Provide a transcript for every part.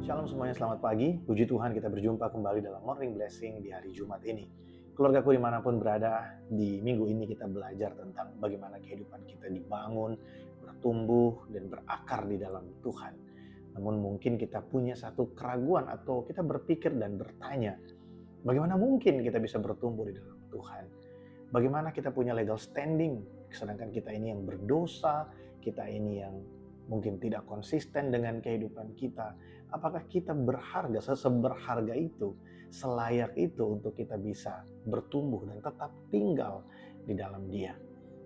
Shalom semuanya, selamat pagi. Puji Tuhan kita berjumpa kembali dalam Morning Blessing di hari Jumat ini. Keluargaku dimanapun berada, di minggu ini kita belajar tentang bagaimana kehidupan kita dibangun, bertumbuh, dan berakar di dalam Tuhan. Namun mungkin kita punya satu keraguan atau kita berpikir dan bertanya, bagaimana mungkin kita bisa bertumbuh di dalam Tuhan? Bagaimana kita punya legal standing, sedangkan kita ini yang berdosa, kita ini yang mungkin tidak konsisten dengan kehidupan kita. Apakah kita berharga, seberharga itu, selayak itu untuk kita bisa bertumbuh dan tetap tinggal di dalam Dia?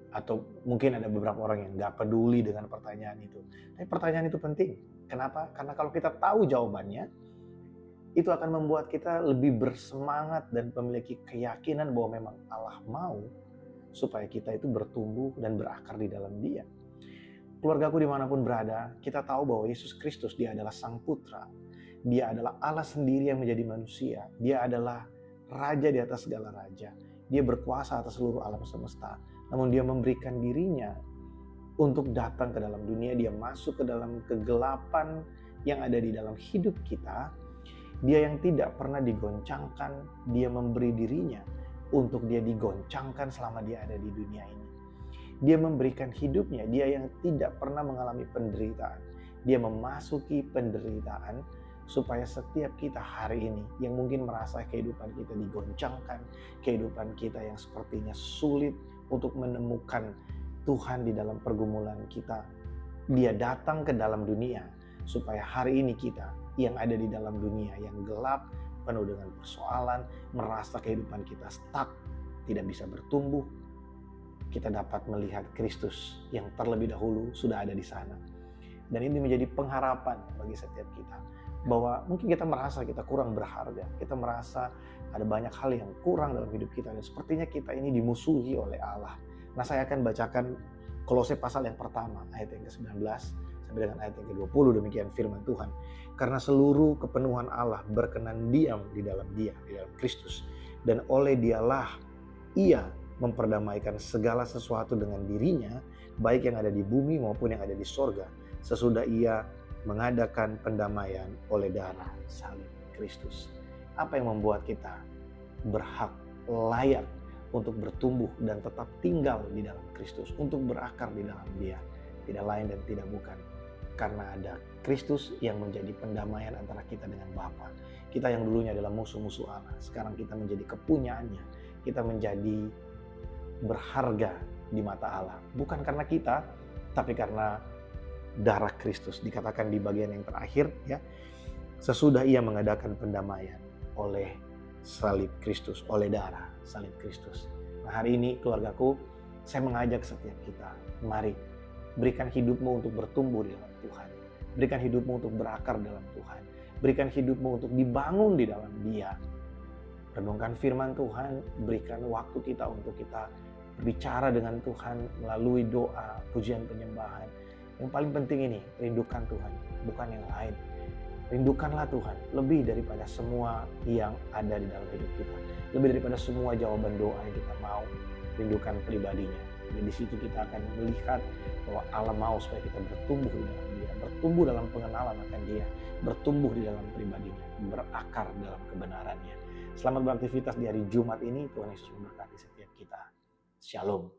Atau mungkin ada beberapa orang yang gak peduli dengan pertanyaan itu. Tapi pertanyaan itu penting. Kenapa? Karena kalau kita tahu jawabannya, itu akan membuat kita lebih bersemangat dan memiliki keyakinan bahwa memang Allah mau supaya kita itu bertumbuh dan berakar di dalam Dia. Keluargaku dimanapun berada, kita tahu bahwa Yesus Kristus, Dia adalah Sang Putra. Dia adalah Allah sendiri yang menjadi manusia. Dia adalah Raja di atas segala raja. Dia berkuasa atas seluruh alam semesta. Namun Dia memberikan dirinya untuk datang ke dalam dunia. Dia masuk ke dalam kegelapan yang ada di dalam hidup kita. Dia yang tidak pernah digoncangkan, Dia memberi dirinya untuk Dia digoncangkan selama Dia ada di dunia ini. Dia memberikan hidupnya, Dia yang tidak pernah mengalami penderitaan. Dia memasuki penderitaan supaya setiap kita hari ini yang mungkin merasa kehidupan kita digoncangkan, kehidupan kita yang sepertinya sulit untuk menemukan Tuhan di dalam pergumulan kita, Dia datang ke dalam dunia supaya hari ini kita yang ada di dalam dunia yang gelap, penuh dengan persoalan, merasa kehidupan kita stuck, tidak bisa bertumbuh, kita dapat melihat Kristus yang terlebih dahulu sudah ada di sana. Dan ini menjadi pengharapan bagi setiap kita. Bahwa mungkin kita merasa kita kurang berharga. Kita merasa ada banyak hal yang kurang dalam hidup kita. Dan sepertinya kita ini dimusuhi oleh Allah. Nah, saya akan bacakan Kolose pasal yang pertama, ayat yang ke-19 sampai dengan ayat yang ke-20. Demikian firman Tuhan. Karena seluruh kepenuhan Allah berkenan diam di dalam Dia, di dalam Kristus. Dan oleh Dialah Ia memperdamaikan segala sesuatu dengan dirinya, baik yang ada di bumi maupun yang ada di sorga, sesudah Ia mengadakan pendamaian oleh darah salib Kristus. Apa yang membuat kita berhak, layak untuk bertumbuh dan tetap tinggal di dalam Kristus, untuk berakar di dalam Dia? Tidak lain dan tidak bukan karena ada Kristus yang menjadi pendamaian antara kita dengan Bapa. Kita yang dulunya adalah musuh-musuh Allah, sekarang kita menjadi kepunyaannya. Kita menjadi berharga di mata Allah. Bukan karena kita, tapi karena darah Kristus. Dikatakan di bagian yang terakhir, ya, sesudah Ia mengadakan pendamaian oleh salib Kristus, oleh darah salib Kristus. Nah, hari ini keluargaku, saya mengajak setiap kita, mari berikan hidupmu untuk bertumbuh di dalam Tuhan. Berikan hidupmu untuk berakar dalam Tuhan. Berikan hidupmu untuk dibangun di dalam Dia. Renungkan firman Tuhan, berikan waktu kita untuk kita berbicara dengan Tuhan melalui doa, pujian, penyembahan. Yang paling penting ini, rindukan Tuhan, bukan yang lain. Rindukanlah Tuhan lebih daripada semua yang ada di dalam hidup kita. Lebih daripada semua jawaban doa yang kita mau. Rindukan pribadinya. Jadi di situ kita akan melihat bahwa Allah mau supaya kita bertumbuh di dalam Dia, bertumbuh dalam pengenalan akan Dia, bertumbuh di dalam pribadinya, berakar dalam kebenarannya. Selamat beraktivitas di hari Jumat ini. Tuhan Yesus memberkati setiap kita. Shalom.